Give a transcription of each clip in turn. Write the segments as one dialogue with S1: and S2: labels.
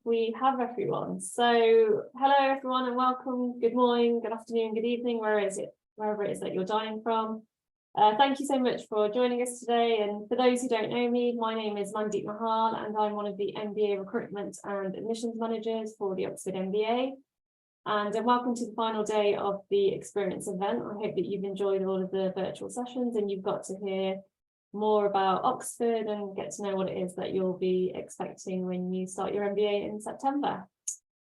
S1: we have everyone. So hello everyone and welcome. Good morning, good afternoon, good evening, wherever it is that you're dialing from. Thank you so much for joining us today. And for those who don't know me, my name is Mandeep Mahal and I'm one of the MBA recruitment and admissions managers for the Oxford MBA. And welcome to the final day of the experience event. I hope that you've enjoyed all of the virtual sessions and you've got to hear more about Oxford and get to know what it is that you'll be expecting when you start your MBA in September.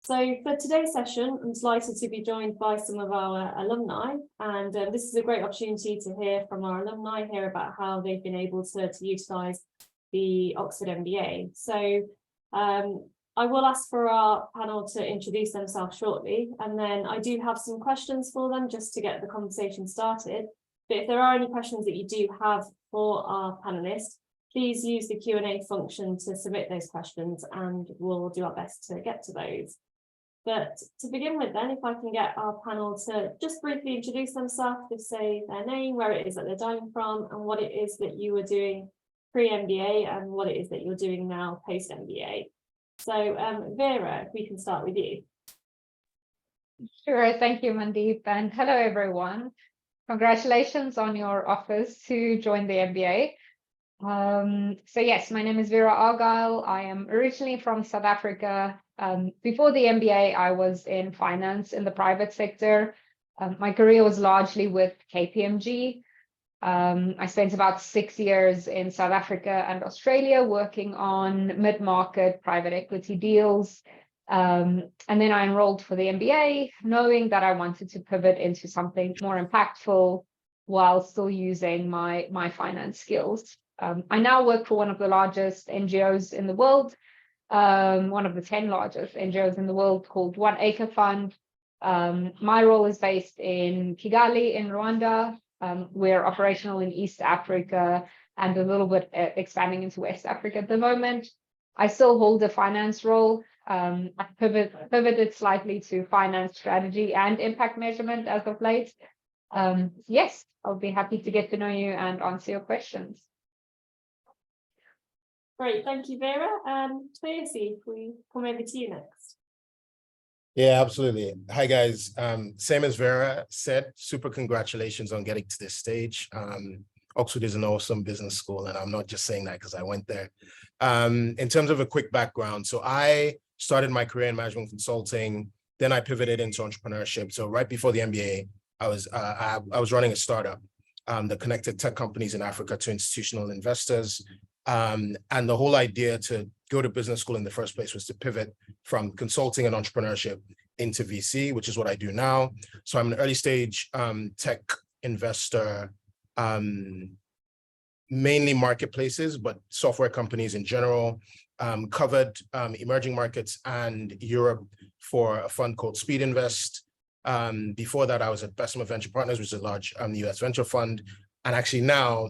S1: So for today's session, I'm delighted to be joined by some of our alumni, and this is a great opportunity to hear from our alumni, hear about how they've been able to utilise the Oxford MBA. So I will ask for our panel to introduce themselves shortly, and then I do have some questions for them just to get the conversation started. But if there are any questions that you do have for our panelists, please use the Q&A function to submit those questions and we'll do our best to get to those. But to begin with then, if I can get our panel to just briefly introduce themselves, just say their name, where it is that they're dialing from, and what it is that you were doing pre-MBA and what it is that you're doing now post-MBA. So Vera, if we can start with you.
S2: Sure, thank you, Mandeep, and hello everyone. Congratulations on your offers to join the MBA. So yes, my name is Vera Argyle. I am originally from South Africa. Before the MBA, I was in finance in the private sector. My career was largely with KPMG. I spent about 6 years in South Africa and Australia working on mid-market private equity deals. And then I enrolled for the MBA, knowing that I wanted to pivot into something more impactful while still using my finance skills. I now work for one of the largest NGOs in the world, one of the 10 largest NGOs in the world, called One Acre Fund. My role is based in Kigali in Rwanda. We're operational in East Africa and a little bit expanding into West Africa at the moment. I still hold a finance role. I pivoted slightly to finance strategy and impact measurement as of late. Yes, I'll be happy to get to know you and answer your questions.
S1: Great, thank you, Vera. Tracy, if we come over to you next.
S3: Yeah, absolutely. Hi, guys. Same as Vera said, super congratulations on getting to this stage. Oxford is an awesome business school, and I'm not just saying that because I went there. In terms of a quick background, so I started my career in management consulting, then I pivoted into entrepreneurship. So right before the MBA, I was running a startup that connected tech companies in Africa to institutional investors. And the whole idea to go to business school in the first place was to pivot from consulting and entrepreneurship into VC, which is what I do now. So I'm an early stage tech investor, mainly marketplaces, but software companies in general, covered emerging markets and Europe for a fund called Speed Invest. Before that, I was at Bessemer Venture Partners, which is a large US venture fund. And actually now,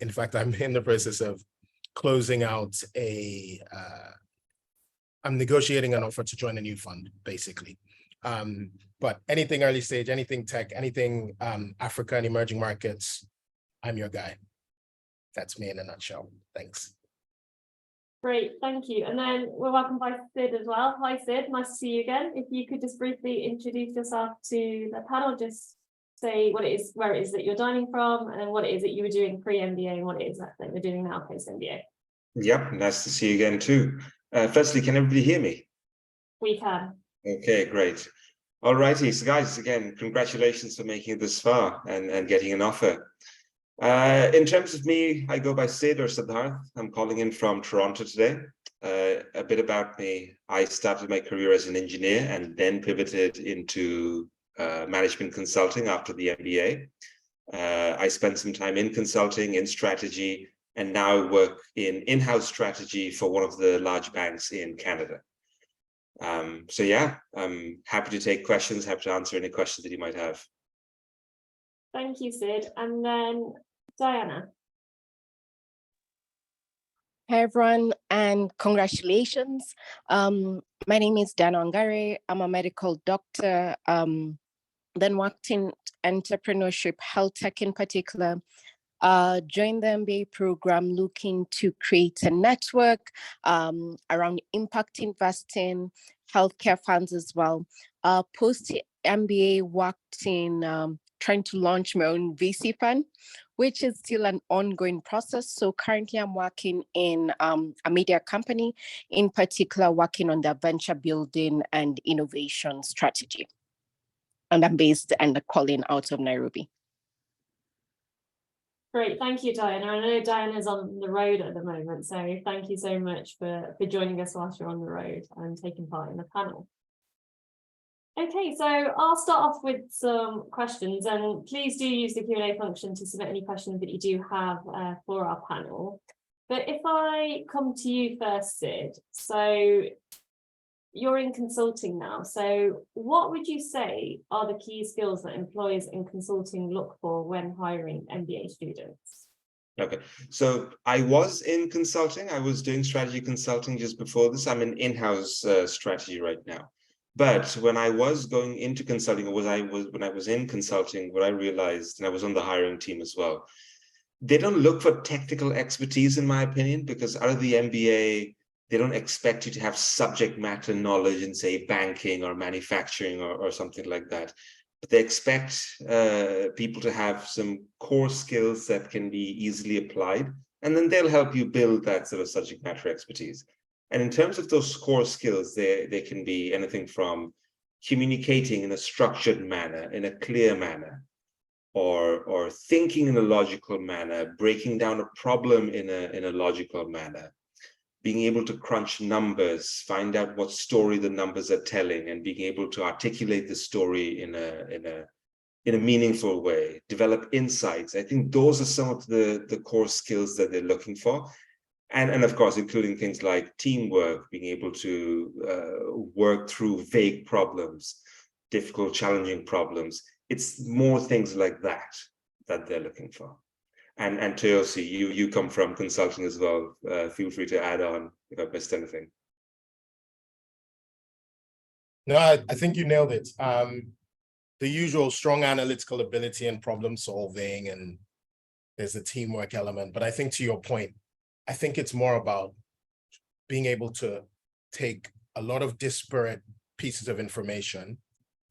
S3: in fact, I'm in the process of closing out I'm negotiating an offer to join a new fund, basically. But anything early stage, anything tech, anything Africa and emerging markets, I'm your guy. That's me in a nutshell. Thanks.
S1: Great, thank you. And then we're welcomed by Sid as well. Hi, Sid. Nice to see you again. If you could just briefly introduce yourself to the panel, just say what it is, where it is that you're dining from, and what it is that you were doing pre-MBA and what it is that you're doing now post-MBA.
S4: Yep, nice to see you again too. Firstly, can everybody hear me?
S1: We can.
S4: Okay, great. All righty, so guys, again, congratulations for making it this far and getting an offer. In terms of me, I go by Sid or Siddharth. I'm calling in from Toronto today. A bit about me, I started my career as an engineer and then pivoted into management consulting after the MBA. I spent some time in consulting, in strategy, and now work in in-house strategy for one of the large banks in Canada. So yeah, I'm happy to take questions, happy to answer any questions that you might have.
S1: Thank you, Sid. And then Diana.
S5: Hi, everyone, and congratulations. My name is Dana Ongare. I'm a medical doctor, then worked in entrepreneurship, health tech in particular, Joined the MBA program looking to create a network around impact investing, healthcare funds as well. Post MBA, worked in trying to launch my own VC fund, which is still an ongoing process. So currently I'm working in a media company, in particular working on their venture building and innovation strategy. And I'm based and calling out of Nairobi.
S1: Great, thank you, Diana. I know Diana's on the road at the moment, so thank you so much for joining us whilst you're on the road and taking part in the panel. Okay, so I'll start off with some questions, and please do use the Q&A function to submit any questions that you do have for our panel. But if I come to you first, Sid, so you're in consulting now. So what would you say are the key skills that employers in consulting look for when hiring MBA students?
S4: Okay, so I was in consulting. I was doing strategy consulting just before this. I'm in in-house strategy right now. But when I was going into consulting, when I was in consulting, what I realized, and I was on the hiring team as well, they don't look for technical expertise, in my opinion, because out of the MBA, they don't expect you to have subject matter knowledge in, say, banking or manufacturing or something like that. But they expect people to have some core skills that can be easily applied, and then they'll help you build that sort of subject matter expertise. And in terms of those core skills, they can be anything from communicating in a structured manner, in a clear manner, or thinking in a logical manner, breaking down a problem in a logical manner, being able to crunch numbers, find out what story the numbers are telling, and being able to articulate the story in a meaningful way, develop insights. I think those are some of the core skills that they're looking for. And of course, including things like teamwork, being able to work through vague problems, difficult, challenging problems. It's more things like that they're looking for. And Toyosi, you come from consulting as well. Feel free to add on if I missed anything.
S3: No, I think you nailed it. The usual strong analytical ability and problem solving, and there's a teamwork element. But I think to your point, I think it's more about being able to take a lot of disparate pieces of information,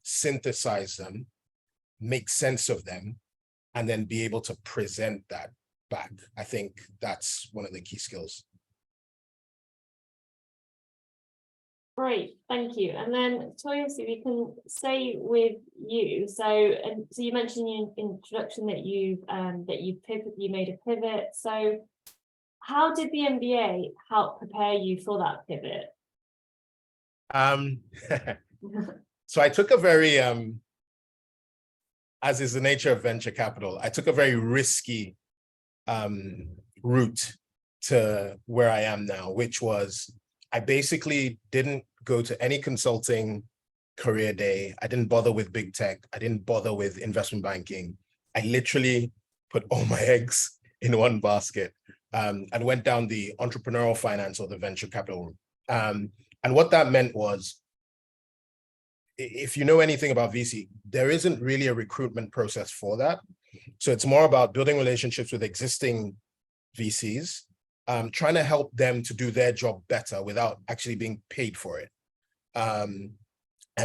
S3: synthesize them, make sense of them, and then be able to present that back. I think that's one of the key skills.
S1: Great, thank you. And then Toyosi, we can stay with you. So you mentioned in your introduction that you made a pivot. So how did the MBA help prepare you for that pivot?
S3: So I took a very as is the nature of venture capital, I took a very risky route to where I am now, which was I basically didn't go to any consulting career day. I didn't bother with big tech. I didn't bother with investment banking. I literally put all my eggs in one basket and went down the entrepreneurial finance or the venture capital route. And what that meant was, if you know anything about VC, there isn't really a recruitment process for that. So it's more about building relationships with existing VCs, trying to help them to do their job better without actually being paid for it. And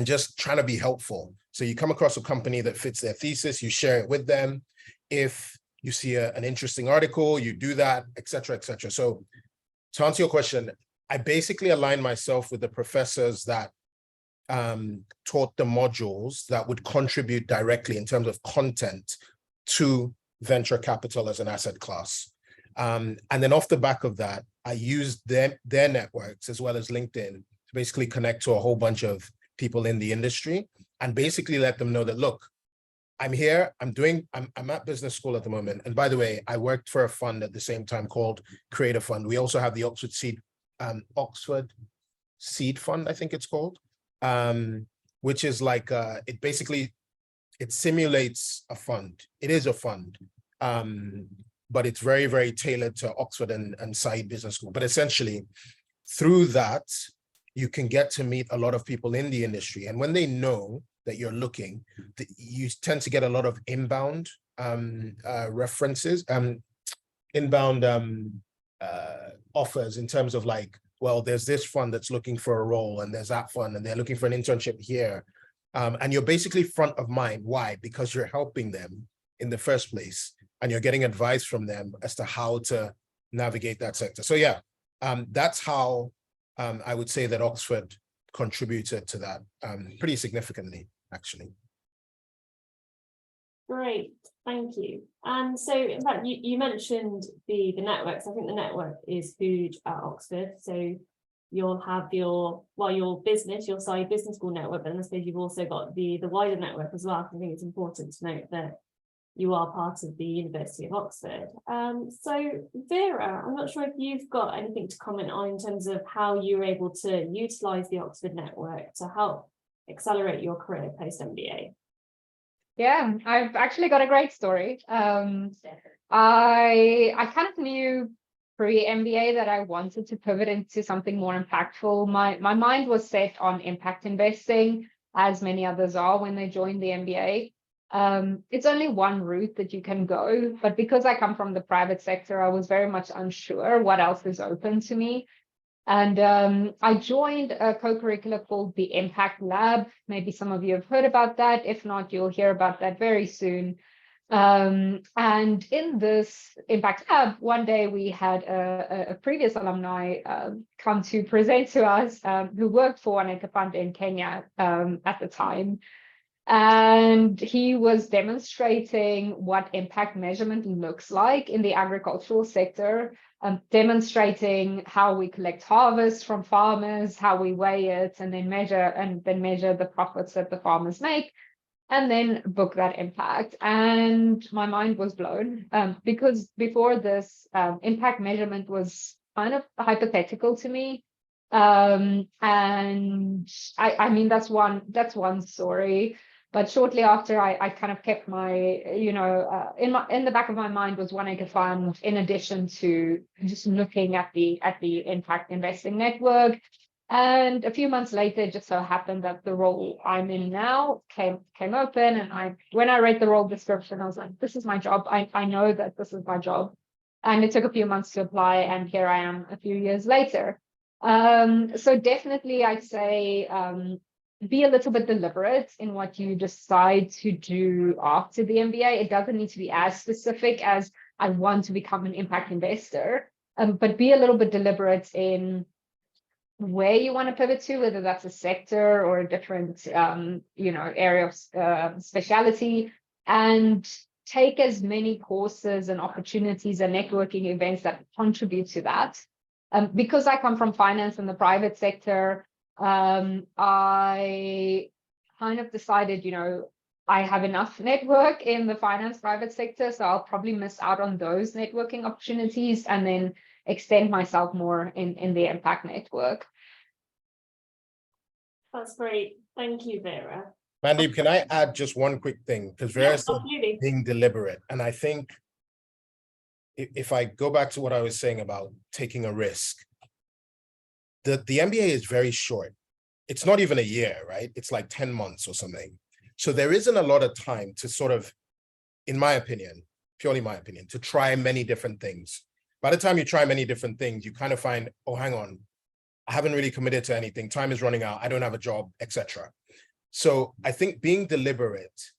S3: just trying to be helpful. So you come across a company that fits their thesis, you share it with them. If you see an interesting article, you do that, et cetera, et cetera. So to answer your question, I basically aligned myself with the professors that taught the modules that would contribute directly in terms of content to venture capital as an asset class. And then off the back of that, I used their networks as well as LinkedIn to basically connect to a whole bunch of people in the industry and basically let them know that, look, I'm here, I'm at business school at the moment. And by the way, I worked for a fund at the same time called Creator Fund. We also have the Oxford Seed Fund, I think it's called, which is like, it simulates a fund. It is a fund, but it's very, very tailored to Oxford and Said Business School. But essentially, through that, you can get to meet a lot of people in the industry. And when they know that you're looking, you tend to get a lot of inbound references, inbound offers in terms of like, well, there's this fund that's looking for a role and there's that fund and they're looking for an internship here. And you're basically front of mind. Why? Because you're helping them in the first place and you're getting advice from them as to how to navigate that sector. So yeah, that's how I would say that Oxford contributed to that pretty significantly, actually.
S1: Great, thank you. And so, in fact, you mentioned the networks. I think the network is huge at Oxford. So you'll have your business, your side business school network, but I suppose you've also got the wider network as well. I think it's important to note that you are part of the University of Oxford. So Vera, I'm not sure if you've got anything to comment on in terms of how you were able to utilise the Oxford network to help accelerate your career post-MBA.
S2: Yeah, I've actually got a great story. I kind of knew pre-MBA that I wanted to pivot into something more impactful. My mind was set on impact investing, as many others are when they join the MBA. It's only one route that you can go, but because I come from the private sector, I was very much unsure what else is open to me. And I joined a co-curricular called the Impact Lab. Maybe some of you have heard about that. If not, you'll hear about that very soon. And in this Impact Lab, one day we had a previous alumni come to present to us who worked for an fund in Kenya at the time. And he was demonstrating what impact measurement looks like in the agricultural sector, demonstrating how we collect harvest from farmers, how we weigh it, and then measure the profits that the farmers make, and then book that impact. And my mind was blown because before this, impact measurement was kind of hypothetical to me. And I mean, that's one story. But shortly after, I kind of kept my, in the back of my mind was one acre fund, in addition to just looking at the impact investing network. And a few months later, it just so happened that the role I'm in now came open. And when I read the role description, I was like, this is my job. I know that this is my job. And it took a few months to apply, and here I am a few years later. So definitely, I'd say be a little bit deliberate in what you decide to do after the MBA. It doesn't need to be as specific as I want to become an impact investor, but be a little bit deliberate in where you want to pivot to, whether that's a sector or a different, area of speciality, and take as many courses and opportunities and networking events that contribute to that. Because I come from finance and the private sector, I kind of decided, I have enough network in the finance private sector, so I'll probably miss out on those networking opportunities and then extend myself more in the impact network.
S1: That's great. Thank you, Vera.
S3: Mandeep, can I add just one quick thing? Because Vera said being deliberate. And I think if I go back to what I was saying about taking a risk, the MBA is very short. It's not even a year, right? It's like 10 months or something. So there isn't a lot of time to sort of, in my opinion, purely my opinion, to try many different things. By the time you try many different things, you kind of find, oh, hang on, I haven't really committed to anything. Time is running out. I don't have a job, etc. So I think being deliberate,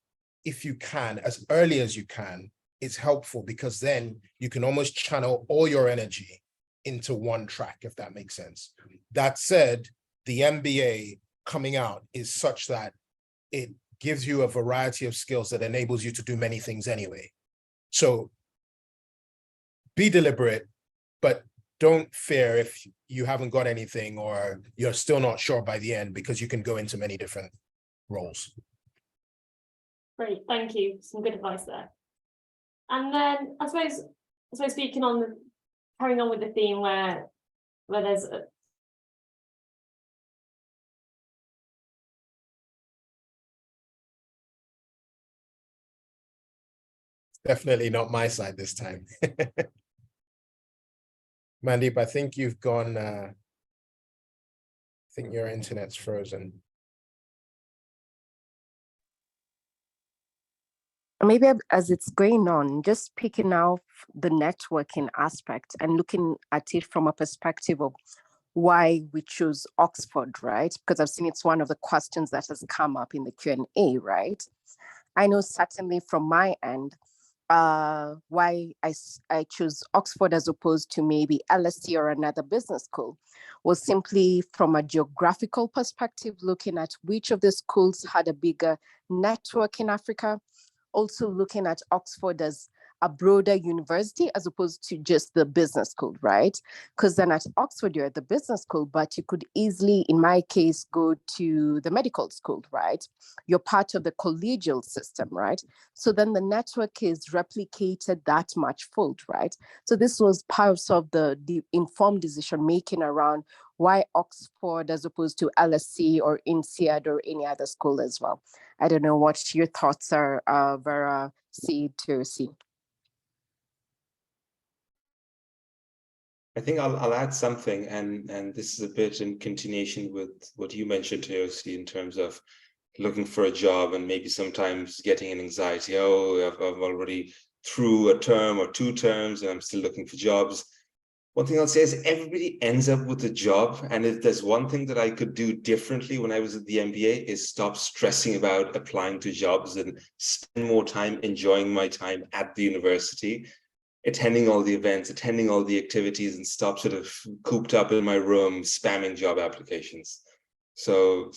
S3: if you can, as early as you can, is helpful, because then you can almost channel all your energy into one track, if that makes sense. That said, the MBA coming out is such that it gives you a variety of skills that enables you to do many things anyway. So be deliberate, but don't fear if you haven't got anything or you're still not sure by the end, because you can go into many different roles.
S1: Great, thank you. Some good advice there. And then I suppose speaking on carrying on with the theme where there's
S3: definitely not my side this time. Mandeep, I think you've gone, I think your internet's frozen.
S5: maybe as it's going on, just picking out the networking aspect and looking at it from a perspective of why we chose Oxford, right? Because I've seen it's one of the questions that has come up in the Q&A, right? I know certainly from my end, why I chose Oxford as opposed to maybe LSE or another business school was simply from a geographical perspective, looking at which of the schools had a bigger network in Africa, also looking at Oxford as a broader university as opposed to just the business school, right? Because then at Oxford, you're at the business school, but you could easily, in my case, go to the medical school, right? You're part of the collegial system, right? So then the network is replicated that much fold, right? So this was part of the informed decision making around why Oxford as opposed to LSE or INSEAD or any other school as well. I don't know what your thoughts are, Vera, C to C.
S4: I think I'll add something, and this is a bit in continuation with what you mentioned, Teosi, in terms of looking for a job and maybe sometimes getting an anxiety. Oh, I've already through a term or 2 terms and I'm still looking for jobs. One thing I'll say is everybody ends up with a job. And if there's one thing that I could do differently when I was at the MBA is stop stressing about applying to jobs and spend more time enjoying my time at the university, attending all the events, attending all the activities, and stop sort of cooped up in my room spamming job applications. So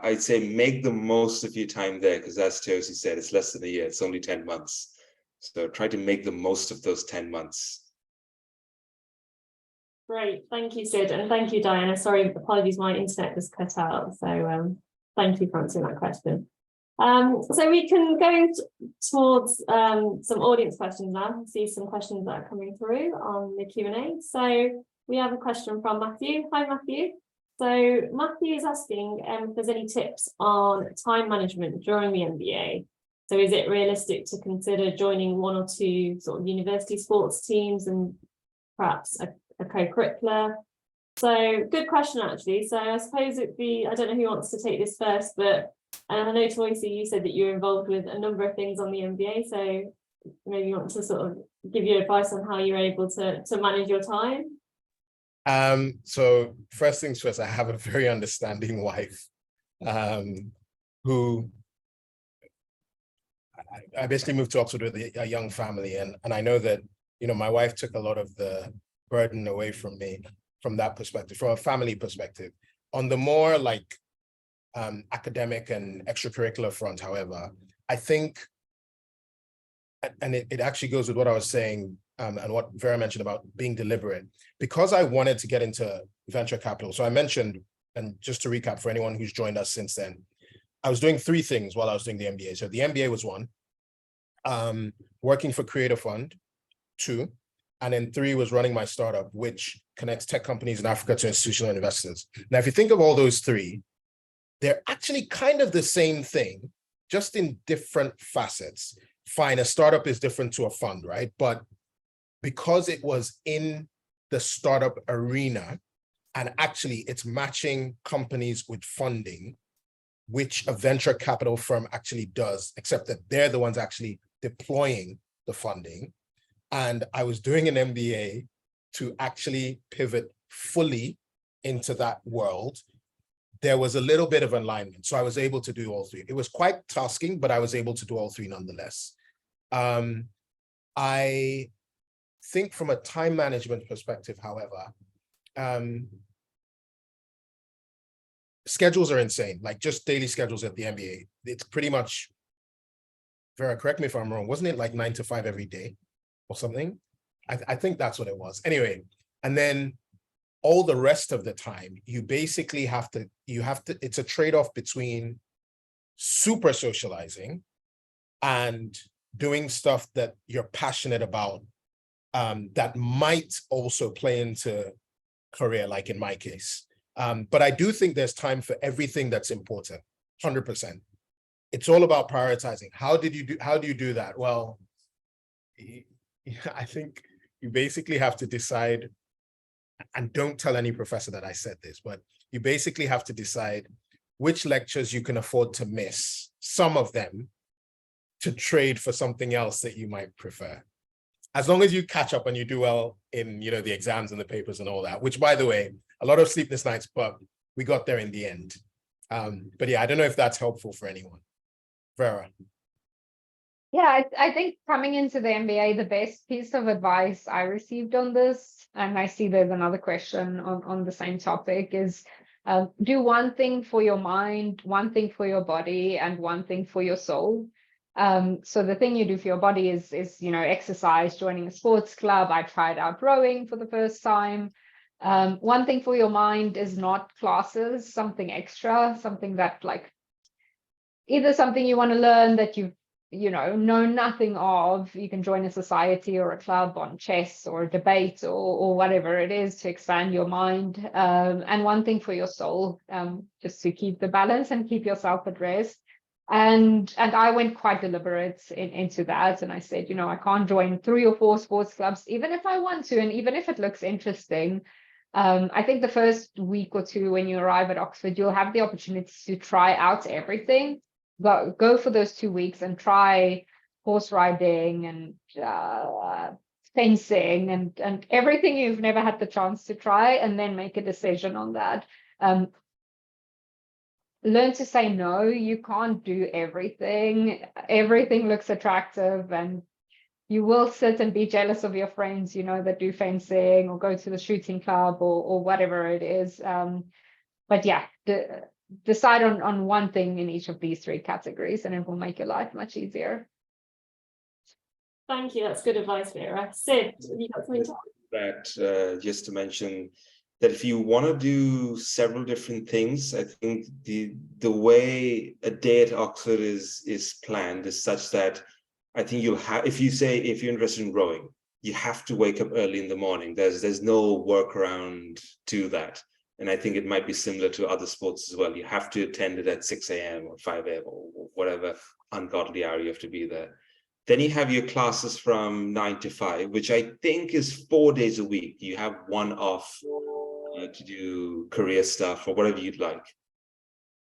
S4: I'd say make the most of your time there, because as Teosi said, it's less than a year, it's only 10 months. So try to make the most of those 10 months.
S1: Great, thank you, Sid, and thank you, Diana. Sorry, apologies, my internet was cut out. So thank you for answering that question. So we can go towards some audience questions now. I see some questions that are coming through on the Q&A. So we have a question from Matthew. Hi, Matthew. So Matthew is asking if there's any tips on time management during the MBA. So is it realistic to consider joining 1 or 2 sort of university sports teams and perhaps a co-curricular? So good question, actually. So I suppose it'd be, I don't know who wants to take this first, but I know, Toysi, you said that you're involved with a number of things on the MBA. So maybe you want to sort of give your advice on how you're able to manage your time.
S3: So first things first, I have a very understanding wife who I basically moved to Oxford with a young family. And I know that, you know, my wife took a lot of the burden away from me from that perspective, from a family perspective. On the more like academic and extracurricular front, however, I think, and it actually goes with what I was saying and what Vera mentioned about being deliberate, because I wanted to get into venture capital. So I mentioned, and just to recap for anyone who's joined us since then, I was doing 3 things while I was doing the MBA. So the MBA was 1, working for Creator Fund, 2, and then 3 was running my startup, which connects tech companies in Africa to institutional investors. Now, if you think of all those 3, they're actually kind of the same thing, just in different facets. Fine, a startup is different to a fund, right? But because it was in the startup arena, and actually it's matching companies with funding, which a venture capital firm actually does, except that they're the ones actually deploying the funding. And I was doing an MBA to actually pivot fully into that world. There was a little bit of alignment. So I was able to do all 3. It was quite tasking, but I was able to do all 3 nonetheless. I think from a time management perspective, however, schedules are insane, like just daily schedules at the MBA. It's pretty much, Vera, correct me if I'm wrong, wasn't it like 9 to 5 every day or something? I think that's what it was. Anyway, and then all the rest of the time, you basically have to, it's a trade-off between super socializing and doing stuff that you're passionate about, that might also play into career, like in my case. But I do think there's time for everything that's important, 100%. It's all about prioritizing. How do you do that? Well, I think you basically have to decide, and don't tell any professor that I said this, but you basically have to decide which lectures you can afford to miss, some of them, to trade for something else that you might prefer. As long as you catch up and you do well in, the exams and the papers and all that, which, by the way, a lot of sleepless nights, but we got there in the end. But yeah, I don't know if that's helpful for anyone. Vera.
S2: Yeah, I think coming into the MBA, the best piece of advice I received on this, and I see there's another question on the same topic, is do one thing for your mind, one thing for your body, and one thing for your soul. So the thing you do for your body is exercise, joining a sports club. I tried out rowing for the first time. One thing for your mind is not classes, something extra, something that either something you want to learn that you know nothing of. You can join a society or a club on chess or debate or whatever it is to expand your mind. And one thing for your soul, just to keep the balance and keep yourself at rest. And I went quite deliberate into that. And I said, I can't join 3 or 4 sports clubs, even if I want to, and even if it looks interesting. I think the first week or 2 when you arrive at Oxford, you'll have the opportunity to try out everything. But go for those 2 weeks and try horse riding and fencing and everything you've never had the chance to try, and then make a decision on that. Learn to say no. You can't do everything. Everything looks attractive, and you will sit and be jealous of your friends, that do fencing or go to the shooting club or whatever it is. But yeah, decide on one thing in each of these 3 categories, and it will make your life much easier.
S1: Thank you. That's good advice, Vera. Sid, have you got something to add?
S4: That just to mention that if you want to do several different things, I think the way a day at Oxford is planned is such that I think you'll have, if you're interested in rowing, you have to wake up early in the morning. There's no workaround to that. And I think it might be similar to other sports as well. You have to attend it at 6 a.m. or 5 a.m. or whatever ungodly hour you have to be there. Then you have your classes from 9 to 5, which I think is 4 days a week. You have one off to do career stuff or whatever you'd like.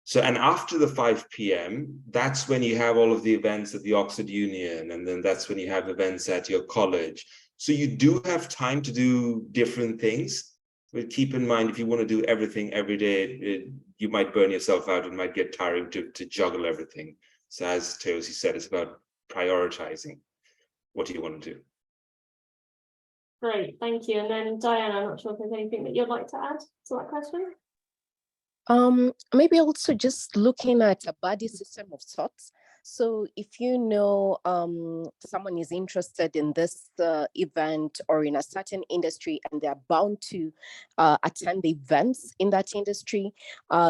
S4: So, and after the 5 p.m., that's when you have all of the events at the Oxford Union, and then that's when you have events at your college. So you do have time to do different things, but keep in mind, if you want to do everything every day, you might burn yourself out. It might get tiring to juggle everything. So as Teosi said, it's about prioritizing. What do you want to do?
S1: Great, thank you. And then Diana, I'm not sure if there's anything that you'd like to add to that question.
S5: Maybe also just looking at a buddy system of sorts. So if someone is interested in this event or in a certain industry, and they're bound to attend the events in that industry,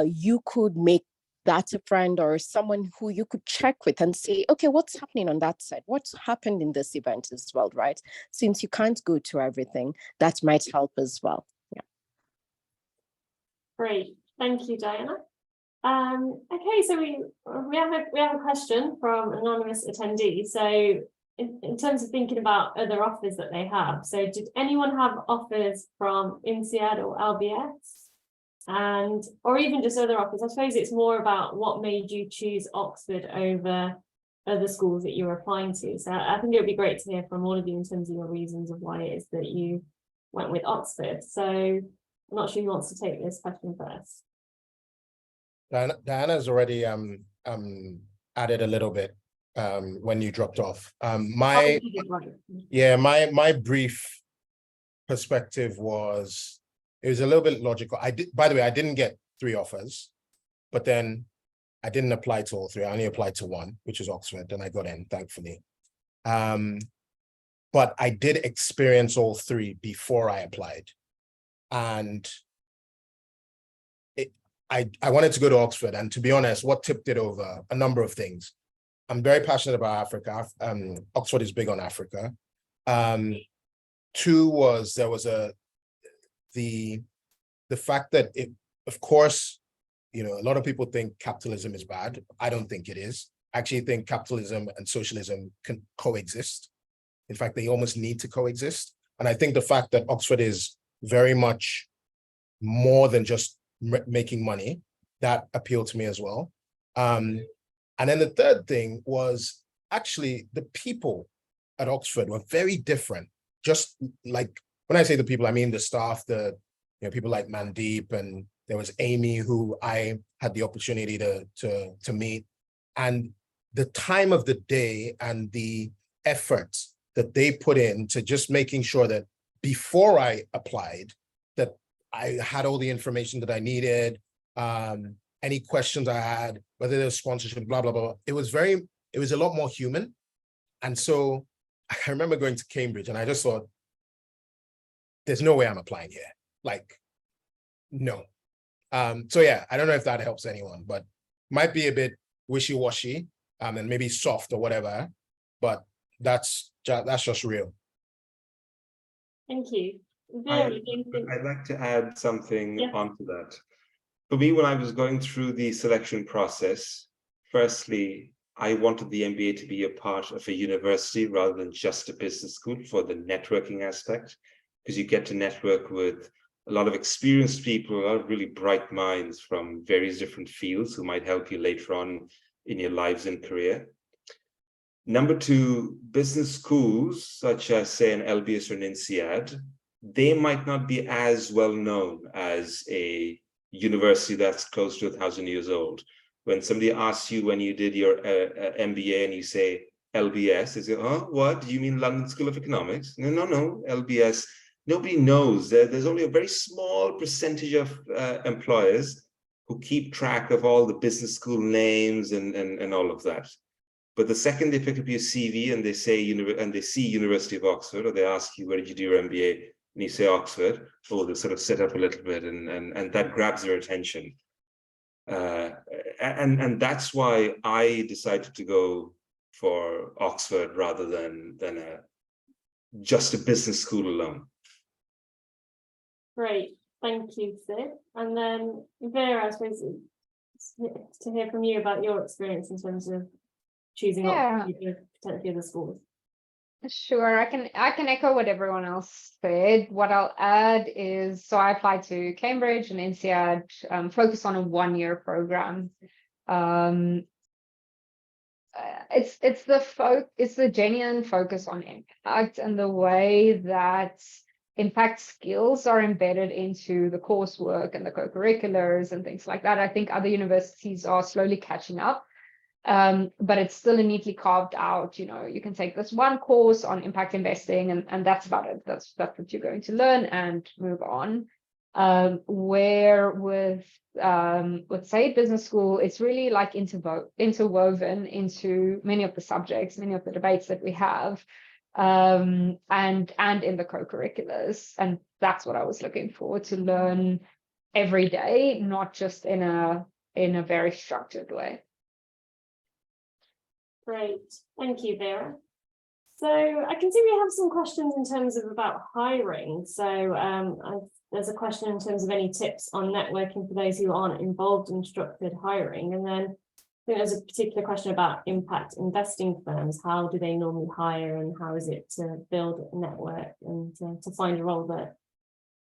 S5: you could make that a friend or someone who you could check with and say, okay, what's happening on that side? What's happened in this event as well, right? Since you can't go to everything, that might help as well. Yeah.
S1: Great, thank you, Diana. Okay, so we have a question from an anonymous attendee. So in terms of thinking about other offers that they have, so did anyone have offers from INSEAD or LBS? Or even just other offers? I suppose it's more about what made you choose Oxford over other schools that you were applying to. So I think it would be great to hear from all of you in terms of your reasons of why it is that you went with Oxford. So I'm not sure who wants to take this question first.
S3: Diana's already added a little bit when you dropped off. My brief perspective was, it was a little bit logical. By the way, I didn't get 3 offers, but then I didn't apply to all 3. I only applied to 1, which is Oxford, and I got in, thankfully. But I did experience all 3 before I applied. And I wanted to go to Oxford. And to be honest, what tipped it over? A number of things. I'm very passionate about Africa. Oxford is big on Africa. 2 was, there was the fact that of course, a lot of people think capitalism is bad. I don't think it is. I actually think capitalism and socialism can coexist. In fact, they almost need to coexist. And I think the fact that Oxford is very much more than just making money, that appealed to me as well. And then the third thing was, actually the people at Oxford were very different. Just like when I say the people, I mean the staff, people like Mandeep, and there was Amy, who I had the opportunity to meet, and the time of the day and the efforts that they put into just making sure that before I applied, that I had all the information that I needed, any questions I had, whether there's sponsorship, blah, blah, blah. It was a lot more human. And so I remember going to Cambridge and I just thought, there's no way I'm applying here. Like, no. So yeah, I don't know if that helps anyone, but might be a bit wishy-washy, and maybe soft or whatever, but that's just real.
S1: Thank you. Vera, do you think-
S4: I'd like to add something
S1: Yeah.
S4: onto that. For me, when I was going through the selection process, firstly, I wanted the MBA to be a part of a university rather than just a business school for the networking aspect, because you get to network with a lot of experienced people, a lot of really bright minds from various different fields who might help you later on in your lives and career. Number two, business schools, such as say an LBS or an INSEAD, they might not be as well known as a university that's close to 1,000 years old. When somebody asks you when you did your MBA and you say LBS, they say, oh, what? Do you mean London School of Economics? No, LBS. Nobody knows. There's only a very small percentage of employers who keep track of all the business school names and all of that. But the second they pick up your CV and they see University of Oxford, or they ask you, where did you do your MBA? And you say Oxford, oh, they sort of sit up a little bit, and that grabs their attention. And that's why I decided to go for Oxford rather than just a business school alone.
S1: Great, thank you, Sid. And then Vera, I suppose to hear from you about your experience in terms of choosing potentially other schools.
S2: Sure, I can echo what everyone else said. What I'll add is, so I applied to Cambridge and INSEAD, focus on a one-year program. It's the genuine focus on impact and the way that impact skills are embedded into the coursework and the co-curriculars and things like that. I think other universities are slowly catching up. But it's still neatly carved out. You can take this one course on impact investing, and that's about it. That's what you're going to learn and move on. Where with say business school, it's really like interwoven into many of the subjects, many of the debates that we have, and in the co-curriculars. And that's what I was looking for, to learn every day, not just in a very structured way.
S1: Great, thank you, Vera. So I can see we have some questions in terms of about hiring. So there's a question in terms of any tips on networking for those who aren't involved in structured hiring. And then I think there's a particular question about impact investing firms. How do they normally hire, and how is it to build a network and to find a role that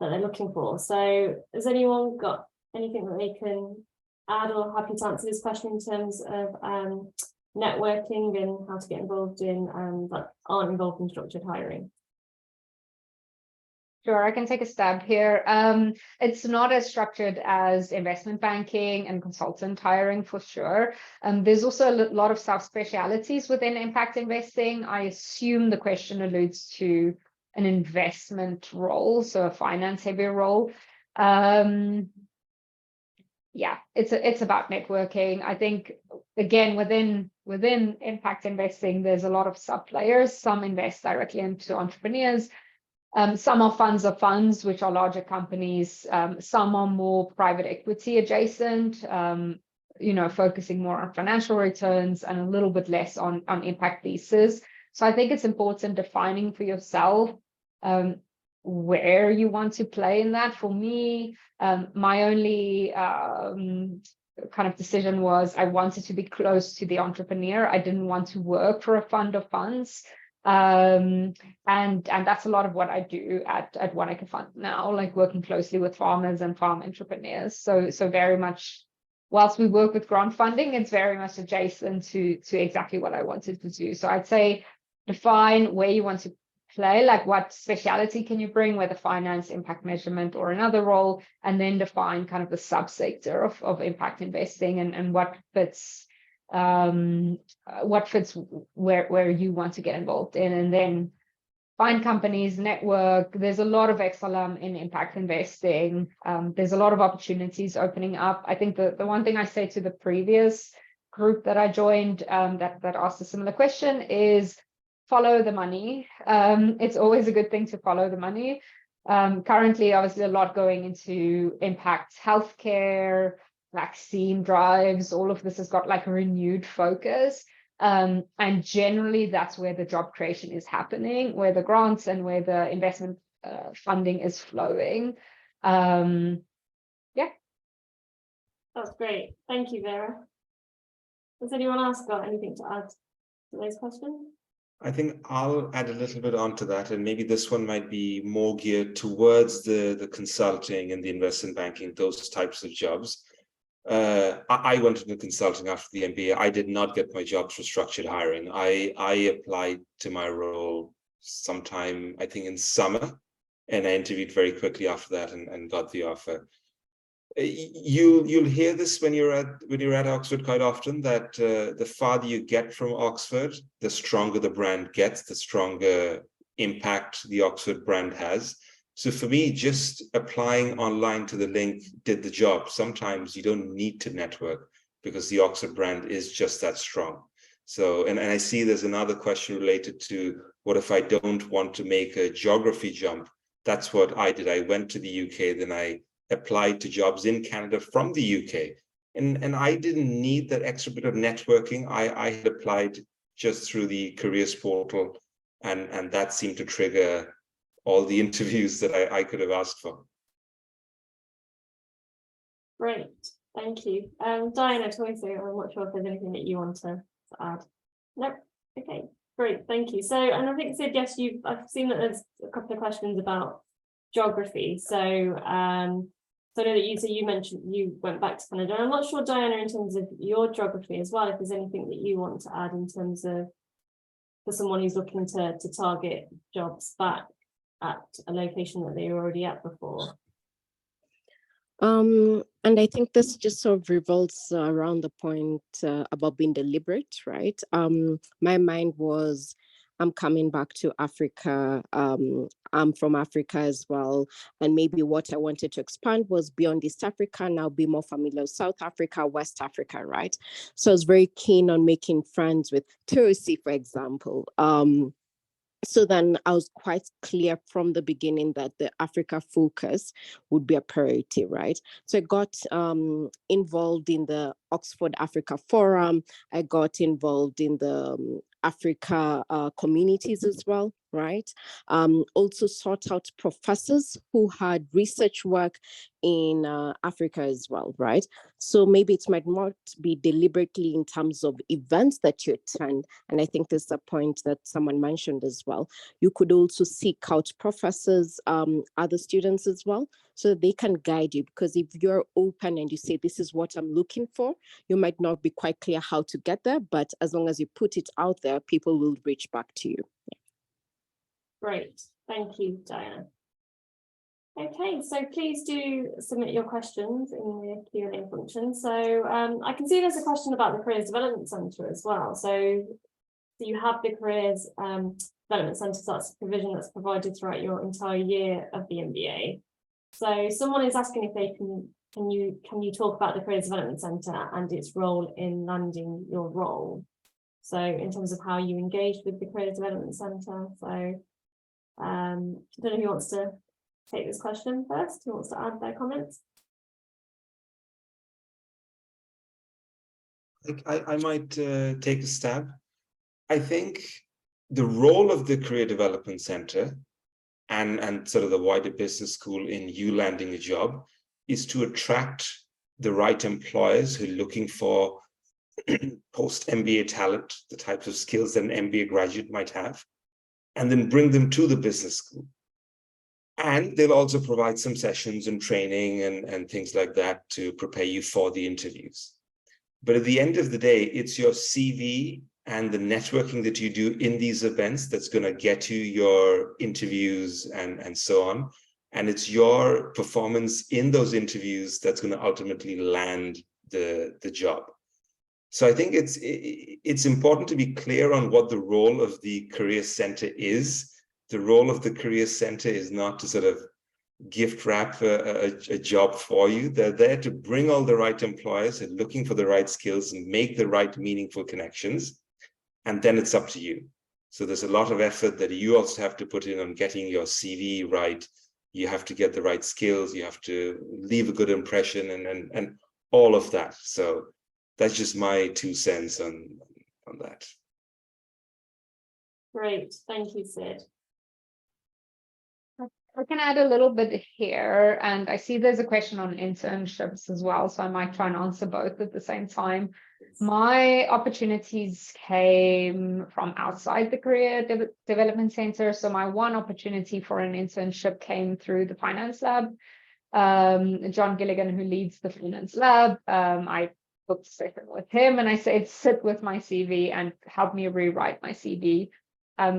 S1: they're looking for? So has anyone got anything that they can add, or happy to answer this question in terms of networking and how to get involved in that aren't involved in structured hiring?
S2: Sure, I can take a stab here. It's not as structured as investment banking and consultant hiring, for sure. There's also a lot of subspecialties within impact investing. I assume the question alludes to an investment role, so a finance heavy role. Yeah, it's about networking. I think, again, within impact investing, there's a lot of sub players. Some invest directly into entrepreneurs. Some are funds of funds, which are larger companies. Some are more private equity adjacent, focusing more on financial returns and a little bit less on impact pieces. So I think it's important defining for yourself where you want to play in that. For me, my only kind of decision was I wanted to be close to the entrepreneur. I didn't want to work for a fund of funds. And that's a lot of what I do at One Acre Fund now, like working closely with farmers and farm entrepreneurs. So very much whilst we work with grant funding, it's very much adjacent to exactly what I wanted to do. So I'd say define where you want to play, like what speciality can you bring, whether finance, impact measurement, or another role, and then define kind of the subsector of impact investing and what fits where you want to get involved in, and then find companies, network. There's a lot of ex-alum in impact investing. There's a lot of opportunities opening up. I think the one thing I say to the previous group that I joined that asked a similar question is follow the money. It's always a good thing to follow the money. Currently, obviously, a lot going into impact healthcare, vaccine drives. All of this has got like a renewed focus. And generally, that's where the job creation is happening, where the grants and where the investment funding is flowing. Yeah.
S1: That's great. Thank you, Vera. Has anyone else got anything to add to those questions?
S4: I think I'll add a little bit onto that, and maybe this one might be more geared towards the consulting and the investment banking, those types of jobs. I went into consulting after the MBA. I did not get my job through structured hiring. I applied to my role sometime, I think in summer, and I interviewed very quickly after that and got the offer. You'll hear this when you're at Oxford quite often, that the farther you get from Oxford, the stronger the brand gets, the stronger impact the Oxford brand has. So for me, just applying online to the link did the job. Sometimes you don't need to network because the Oxford brand is just that strong. So, and I see there's another question related to what if I don't want to make a geography jump? That's what I did. I went to the UK, then I applied to jobs in Canada from the UK. And I didn't need that extra bit of networking. I had applied just through the careers portal, and that seemed to trigger all the interviews that I could have asked for.
S1: Great, thank you. Diana, Toyso, I'm not sure if there's anything that you want to add. No, okay, great, thank you. So, and I think Sid, yes, I've seen that there's a couple of questions about geography. So, so I know that you mentioned you went back to Canada. I'm not sure, Diana, in terms of your geography as well, if there's anything that you want to add in terms of for someone who's looking to target jobs back at a location that they were already at before.
S5: And I think this just sort of revolves around the point about being deliberate, right? My mind was, I'm coming back to Africa. I'm from Africa as well. And maybe what I wanted to expand was beyond East Africa, now be more familiar with South Africa, West Africa, right? So I was very keen on making friends with Touristy, for example. So then I was quite clear from the beginning that the Africa focus would be a priority, right? So I got involved in the Oxford Africa Forum. I got involved in the Africa communities as well, right? Also sought out professors who had research work in Africa as well, right? So maybe it might not be deliberately in terms of events that you attend. And I think there's a point that someone mentioned as well. You could also seek out professors, other students as well, so that they can guide you. Because if you're open and you say, this is what I'm looking for, you might not be quite clear how to get there. But as long as you put it out there, people will reach back to you.
S1: Great, thank you, Diana. Okay, so please do submit your questions in the Q&A function. So I can see there's a question about the Careers Development Centre as well. So you have the Careers Development Centre, so that's a provision that's provided throughout your entire year of the MBA. So someone is asking if they can you talk about the Careers Development Centre and its role in landing your role? So in terms of how you engaged with the Careers Development Centre. So I don't know who wants to take this question first. Who wants to add their comments?
S4: I might take a stab. I think the role of the Career Development Centre and sort of the wider business school in you landing a job is to attract the right employers who are looking for post-MBA talent, the types of skills that an MBA graduate might have, and then bring them to the business school. And they'll also provide some sessions and training and things like that to prepare you for the interviews. But at the end of the day, it's your CV and the networking that you do in these events that's going to get you your interviews and so on. And it's your performance in those interviews that's going to ultimately land the job. So I think it's important to be clear on what the role of the Career Center is. The role of the Career Center is not to sort of gift wrap a job for you. They're there to bring all the right employers and looking for the right skills and make the right meaningful connections. And then it's up to you. So there's a lot of effort that you also have to put in on getting your CV right. You have to get the right skills. You have to leave a good impression and all of that. So that's just my 2 cents on that.
S1: Great, thank you, Sid.
S2: I can add a little bit here, and I see there's a question on internships as well, so I might try and answer both at the same time. My opportunities came from outside the Career Development Center. So my one opportunity for an internship came through the Finance Lab. John Gilligan, who leads the Finance Lab, I booked a session with him and I said, sit with my CV and help me rewrite my CV.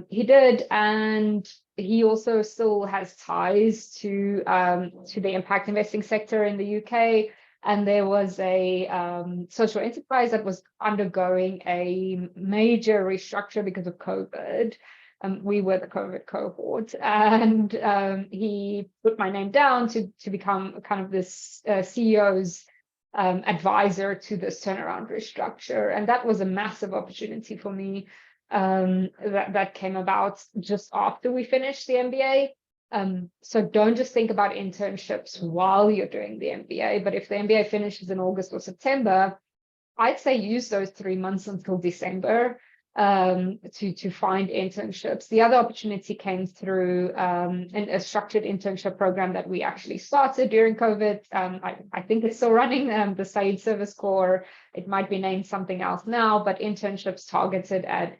S2: He did, and he also still has ties to the impact investing sector in the UK. And there was a social enterprise that was undergoing a major restructure because of COVID. We were the COVID cohort, and he put my name down to become kind of this CEO's advisor to this turnaround restructure. And that was a massive opportunity for me. That came about just after we finished the MBA. So don't just think about internships while you're doing the MBA, but if the MBA finishes in August or September, I'd say use those 3 months until December to find internships. The other opportunity came through a structured internship program that we actually started during COVID. I think it's still running, the Said Service Corps. It might be named something else now, but internships targeted at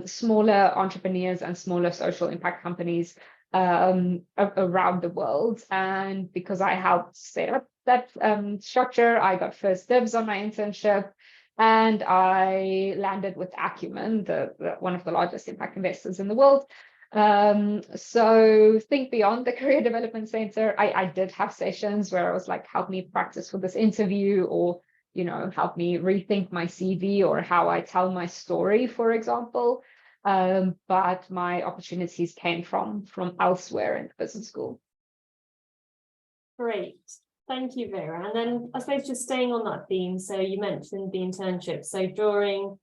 S2: smaller entrepreneurs and smaller social impact companies around the world. And because I helped set up that structure, I got first dibs on my internship, and I landed with Acumen, one of the largest impact investors in the world. So think beyond the Career Development Center. I did have sessions where I was like, help me practice for this interview, or help me rethink my CV or how I tell my story, for example. But my opportunities came from elsewhere in the business school.
S1: Great, thank you, Vera. And then I suppose just staying on that theme, so you mentioned the internship. So during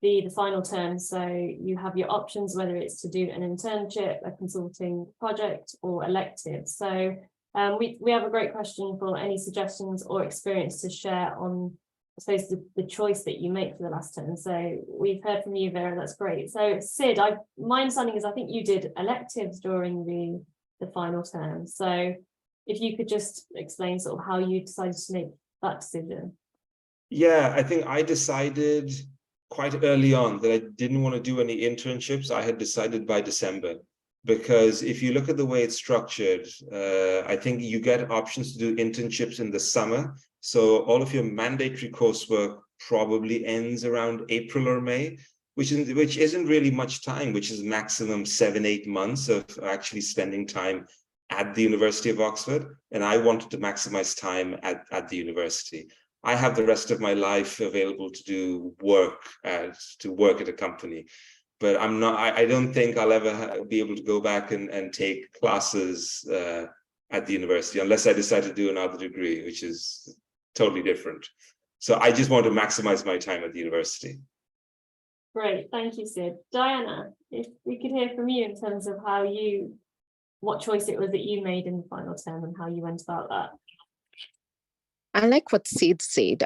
S1: the final term, so you have your options, whether it's to do an internship, a consulting project, or elective. So we have a great question for any suggestions or experience to share on, I suppose, the choice that you make for the last term. So we've heard from you, Vera, that's great. So Sid, my understanding is I think you did electives during the final term. So if you could just explain sort of how you decided to make that decision.
S4: Yeah, I think I decided quite early on that I didn't want to do any internships. I had decided by December, because if you look at the way it's structured, I think you get options to do internships in the summer. So all of your mandatory coursework probably ends around April or May, which isn't really much time, which is maximum 7-8 months of actually spending time at the University of Oxford. And I wanted to maximize time at the university. I have the rest of my life available to do work, to work at a company. But I don't think I'll ever be able to go back and take classes at the university unless I decide to do another degree, which is totally different. So I just want to maximize my time at the university.
S1: Great, thank you, Sid. Diana, if we could hear from you in terms of what choice it was that you made in the final term and how you went about that.
S5: I like what Sid said,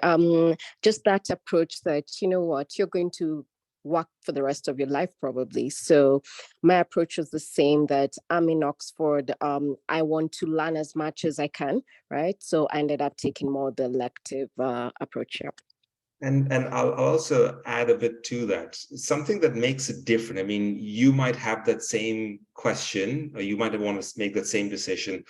S5: just that approach that, you're going to work for the rest of your life probably. So my approach was the same, that I'm in Oxford. I want to learn as much as I can, right? So I ended up taking more the elective approach here.
S4: And I'll also add a bit to that. Something that makes it different. I mean, you might have that same question, or you might want to make that same decision,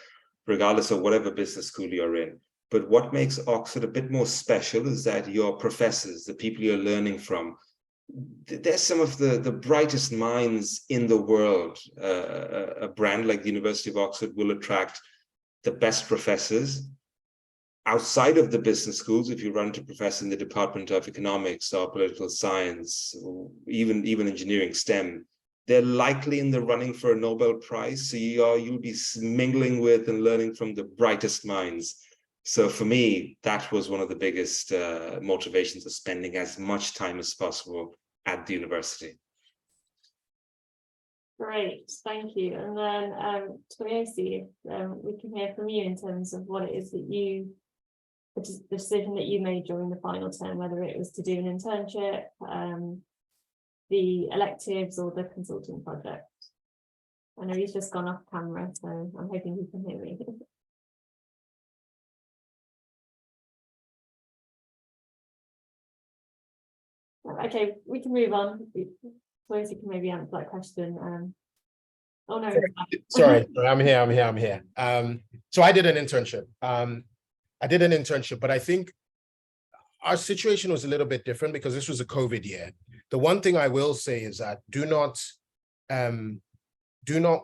S4: regardless of whatever business school you're in. But what makes Oxford a bit more special is that your professors, the people you're learning from, they're some of the brightest minds in the world. A brand like the University of Oxford will attract the best professors. Outside of the business schools, if you run to professor in the Department of Economics or Political Science, or even engineering, STEM, they're likely in the running for a Nobel Prize. So you'll be mingling with and learning from the brightest minds. So for me, that was one of the biggest motivations of spending as much time as possible at the university.
S1: Great, thank you. And then Toyosi, we can hear from you in terms of what it is that the decision that you made during the final term, whether it was to do an internship, the electives, or the consulting project. I know he's just gone off camera, so I'm hoping you can hear me. Okay, we can move on. Toyosi can maybe answer that question. Oh no.
S3: Sorry, I'm here. So I did an internship. But I think our situation was a little bit different because this was a COVID year. The one thing I will say is that do not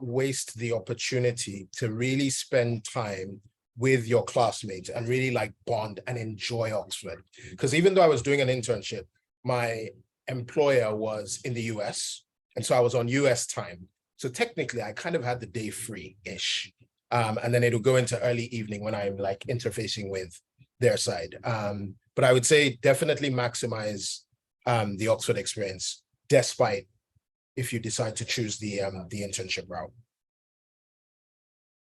S3: waste the opportunity to really spend time with your classmates and really like bond and enjoy Oxford. Because even though I was doing an internship, my employer was in the US. And so I was on US time. So technically I kind of had the day free-ish. And then it'll go into early evening when I'm like interfacing with their side. But I would say definitely maximize the Oxford experience, despite if you decide to choose the internship route.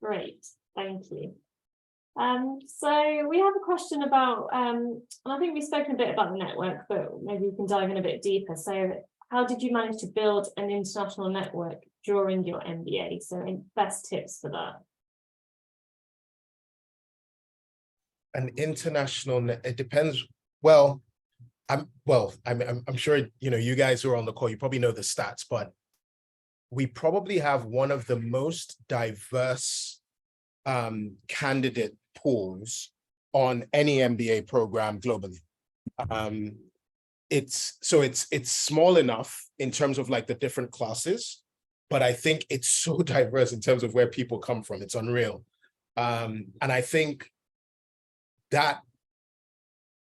S1: Great, thank you. So we have a question about, and I think we've spoken a bit about the network, but maybe we can dive in a bit deeper. So how did you manage to build an international network during your MBA? So best tips for that.
S3: An international, it depends. Well, I'm sure, you know, you guys who are on the call, you probably know the stats, but we probably have one of the most diverse candidate pools on any MBA program globally. It's small enough in terms of like the different classes, but I think it's so diverse in terms of where people come from. It's unreal. And I think that,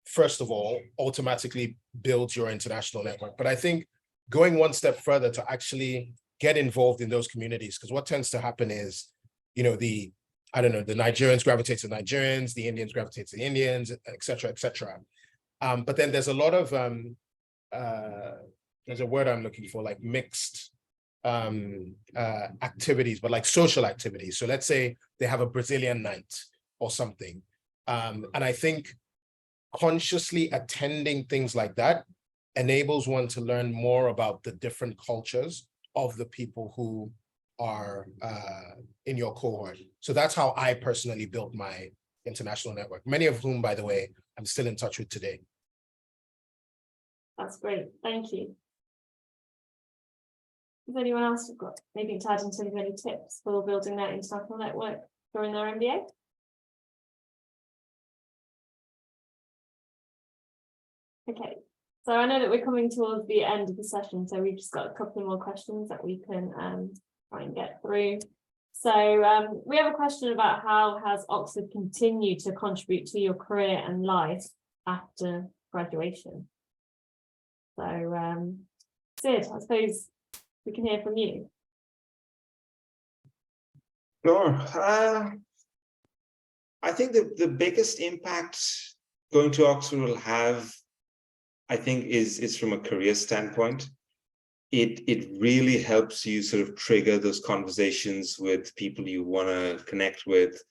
S3: first of all, automatically builds your international network. But I think going one step further to actually get involved in those communities, because what tends to happen is, you know, the Nigerians gravitate to Nigerians, the Indians gravitate to the Indians, et cetera, et cetera. But then there's a lot of, there's a word I'm looking for, like mixed activities, but like social activities. So let's say they have a Brazilian night or something. And I think consciously attending things like that enables one to learn more about the different cultures of the people who are in your cohort. So that's how I personally built my international network, many of whom, by the way, I'm still in touch with today.
S1: That's great, thank you. Has anyone else got maybe to add in terms of any tips for building their international network during their MBA? Okay, so I know that we're coming towards the end of the session, so we've just got a couple more questions that we can try and get through. So we have a question about how has Oxford continued to contribute to your career and life after graduation? So Sid, I suppose we can hear from you.
S4: Sure. I think the biggest impact going to Oxford will have, I think, is from a career standpoint. It really helps you sort of trigger those conversations with people you want to connect with,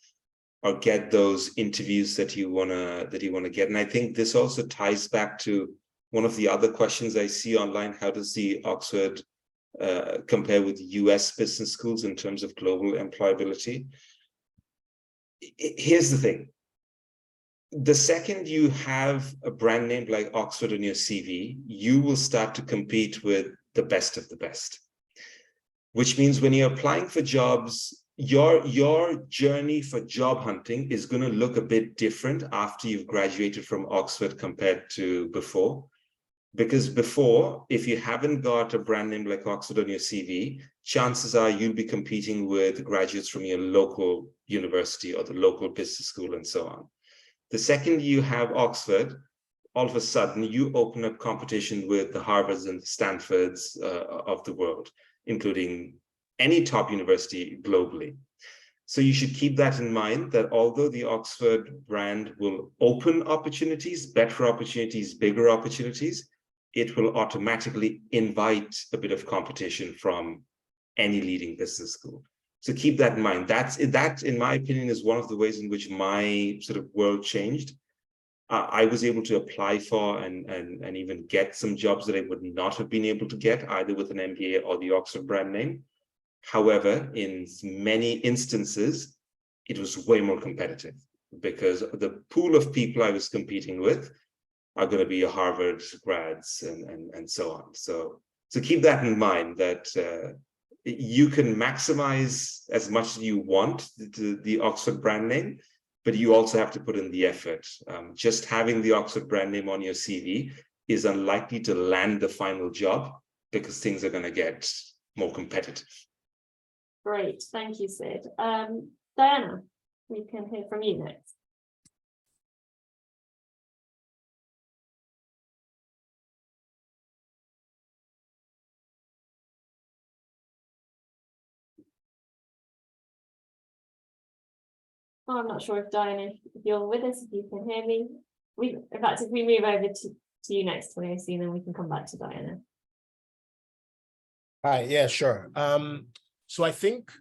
S4: or get those interviews that you want to get. And I think this also ties back to one of the other questions I see online: how does the Oxford compare with US business schools in terms of global employability? Here's the thing: The second you have a brand name like Oxford on your CV, you will start to compete with the best of the best. Which means when you're applying for jobs, your journey for job hunting is going to look a bit different after you've graduated from Oxford compared to before. Because before, if you haven't got a brand name like Oxford on your CV, chances are you'll be competing with graduates from your local university or the local business school and so on. The second you have Oxford, all of a sudden you open up competition with the Harvards and the Stanfords of the world, including any top university globally. So you should keep that in mind, that although the Oxford brand will open opportunities, better opportunities, bigger opportunities, it will automatically invite a bit of competition from any leading business school. So keep that in mind. That, in my opinion, is one of the ways in which my sort of world changed. I was able to apply for and even get some jobs that I would not have been able to get either with an MBA or the Oxford brand name. However, in many instances, it was way more competitive because the pool of people I was competing with are going to be Harvard grads and so on. So keep that in mind, that you can maximize as much as you want the Oxford brand name, but you also have to put in the effort. Just having the Oxford brand name on your CV is unlikely to land the final job because things are going to get more competitive.
S1: Great, thank you, Sid. Diana, we can hear from you next. Oh, I'm not sure if Diana, if you're with us, if you can hear me. In fact, if we move over to you next, Toyosi, then we can come back to Diana.
S3: Hi, yeah, sure. So I think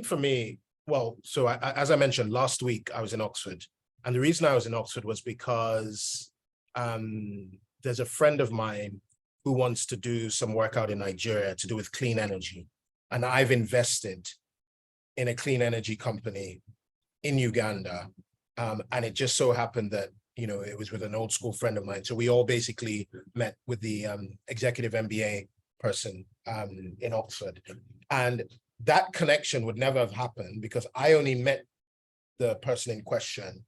S3: for me, well, so as I mentioned, last week I was in Oxford, and the reason I was in Oxford was because there's a friend of mine who wants to do some work out in Nigeria to do with clean energy, and I've invested in a clean energy company in Uganda, and it just so happened that, you know, it was with an old school friend of mine. So we all basically met with the executive MBA person in Oxford. And that connection would never have happened because I only met the person in question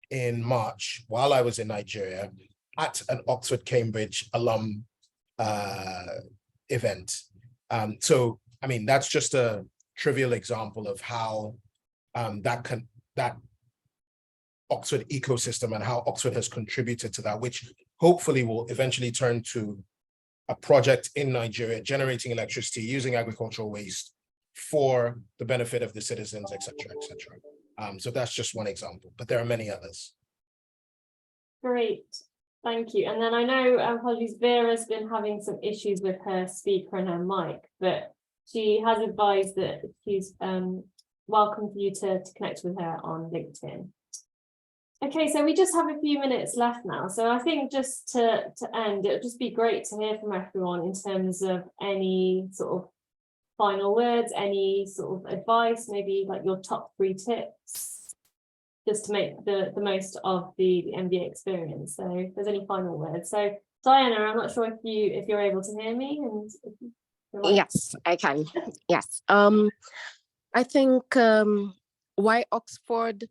S3: in March while I was in Nigeria at an Oxford Cambridge alum event. So, I mean, that's just a trivial example of how that Oxford ecosystem and how Oxford has contributed to that, which hopefully will eventually turn to a project in Nigeria generating electricity using agricultural waste for the benefit of the citizens, et cetera, et cetera. So that's just one example, but there are many others.
S1: Great, thank you. And then I know, apologies, Vera's been having some issues with her speaker and her mic, but she has advised that she's welcome for you to connect with her on LinkedIn. Okay, so we just have a few minutes left now. So I think just to end, it would just be great to hear from everyone in terms of any sort of final words, any sort of advice, maybe like your top 3 tips, just to make the most of the MBA experience. So if there's any final words. So Diana, I'm not sure if you're able to hear me. And if you're like...
S5: Yes, I can. Yes. I think why Oxford?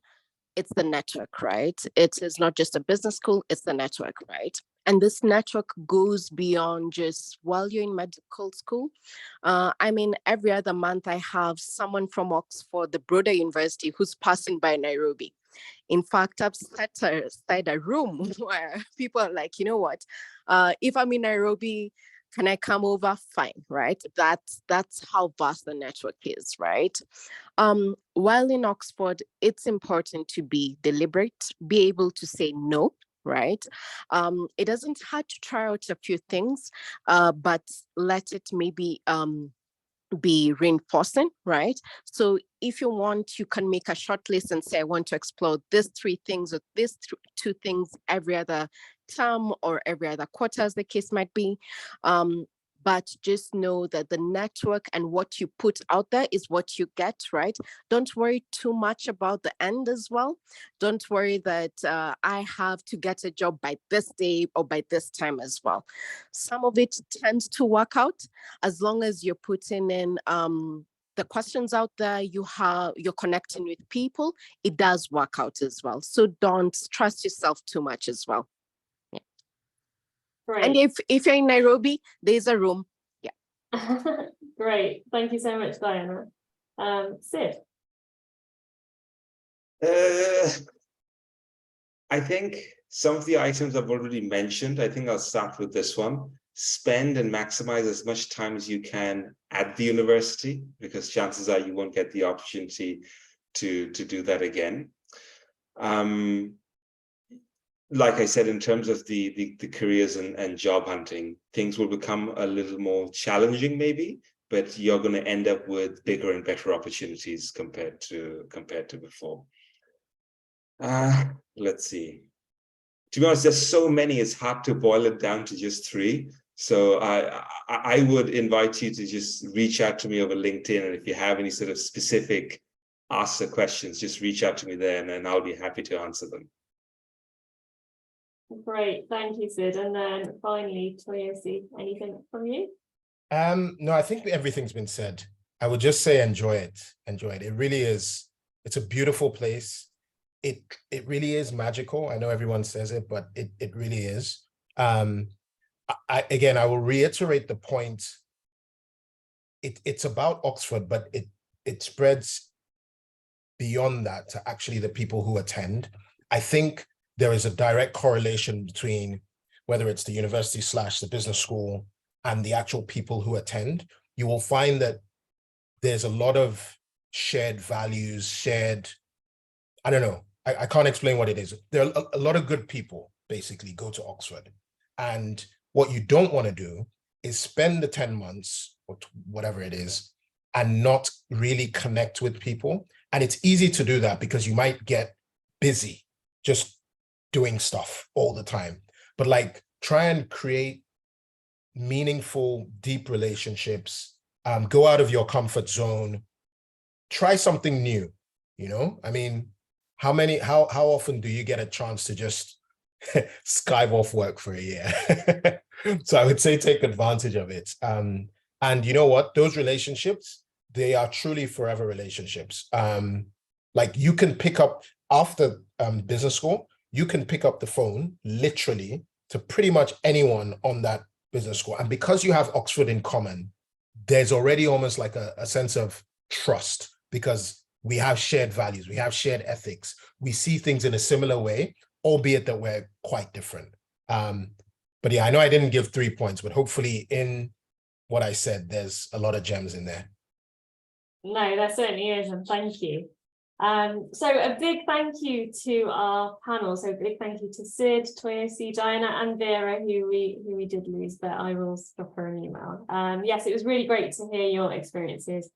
S5: It's the network, right? It is not just a business school, it's the network, right? And this network goes beyond just while you're in medical school. I mean, every other month I have someone from Oxford, the broader university, who's passing by Nairobi. In fact, I've sat aside a room where people are like, you know what, if I'm in Nairobi, can I come over? Fine, right? That's how vast the network is, right? While in Oxford, it's important to be deliberate, be able to say no, right? It doesn't hurt to try out a few things, but let it maybe be reinforcing, right? So if you want, you can make a short list and say, I want to explore these 3 things or these 2 things every other term or every other quarter, as the case might be. but just know that the network and what you put out there is what you get, right? Don't worry too much about the end as well. Don't worry that I have to get a job by this day or by this time as well. Some of it tends to work out as long as you're putting in the questions out there, you're connecting with people, it does work out as well. So don't trust yourself too much as well. Yeah.
S1: Great.
S5: And if you're in Nairobi, there's a room. Yeah.
S1: Great. Thank you so much, Diana. Sid.
S4: I think some of the items I've already mentioned. I think I'll start with this one. Spend and maximize as much time as you can at the university, because chances are you won't get the opportunity to do that again. Like I said, in terms of the careers and job hunting, things will become a little more challenging maybe, but you're going to end up with bigger and better opportunities compared to before. Let's see. To be honest, there's so many, it's hard to boil it down to just 3. So I would invite you to just reach out to me over LinkedIn. And if you have any sort of specific answer questions, just reach out to me there and I'll be happy to answer them.
S1: Great, thank you, Sid. And then finally, Toyosi, anything from you?
S3: No, I think everything's been said. I would just say enjoy it. Enjoy it. It really is. It's a beautiful place. It really is magical. I know everyone says it, but it really is. Again, I will reiterate the point. It's about Oxford, but it spreads beyond that to actually the people who attend. I think there is a direct correlation between whether it's the university / the business school and the actual people who attend. You will find that there's a lot of shared values, I don't know, I can't explain what it is. There are a lot of good people basically go to Oxford. And what you don't want to do is spend the 10 months or whatever it is and not really connect with people. And it's easy to do that because you might get busy just doing stuff all the time. But like, try and create meaningful, deep relationships, go out of your comfort zone, try something new, you know? I mean, how often do you get a chance to just skive off work for a year? So I would say take advantage of it. And you know what? Those relationships, they are truly forever relationships. Like you can pick up after business school, you can pick up the phone literally to pretty much anyone on that business school. And because you have Oxford in common, there's already almost like a sense of trust because we have shared values, we have shared ethics, we see things in a similar way, albeit that we're quite different. But yeah, I know I didn't give 3 points, but hopefully in what I said, there's a lot of gems in there.
S1: No, there certainly is, and thank you. So a big thank you to our panel. So a big thank you to Sid, Toyosi, Diana, and Vera, who we did lose, but I will drop her an email. Yes, it was really great to hear your experiences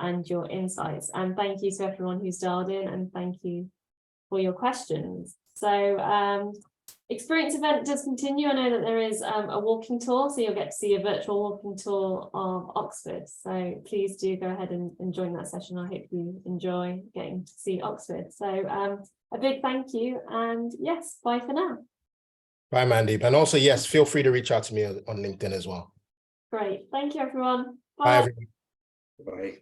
S1: and your insights. And thank you to everyone who's dialed in, and thank you for your questions. So experience event does continue. I know that there is a walking tour, so you'll get to see a virtual walking tour of Oxford. So please do go ahead and join that session. I hope you enjoy getting to see Oxford. So a big thank you, and yes, bye for now.
S3: Bye, Mandeep. And also, yes, feel free to reach out to me on LinkedIn as well.
S1: Great. Thank you, everyone.
S3: Bye, everyone.
S4: Bye.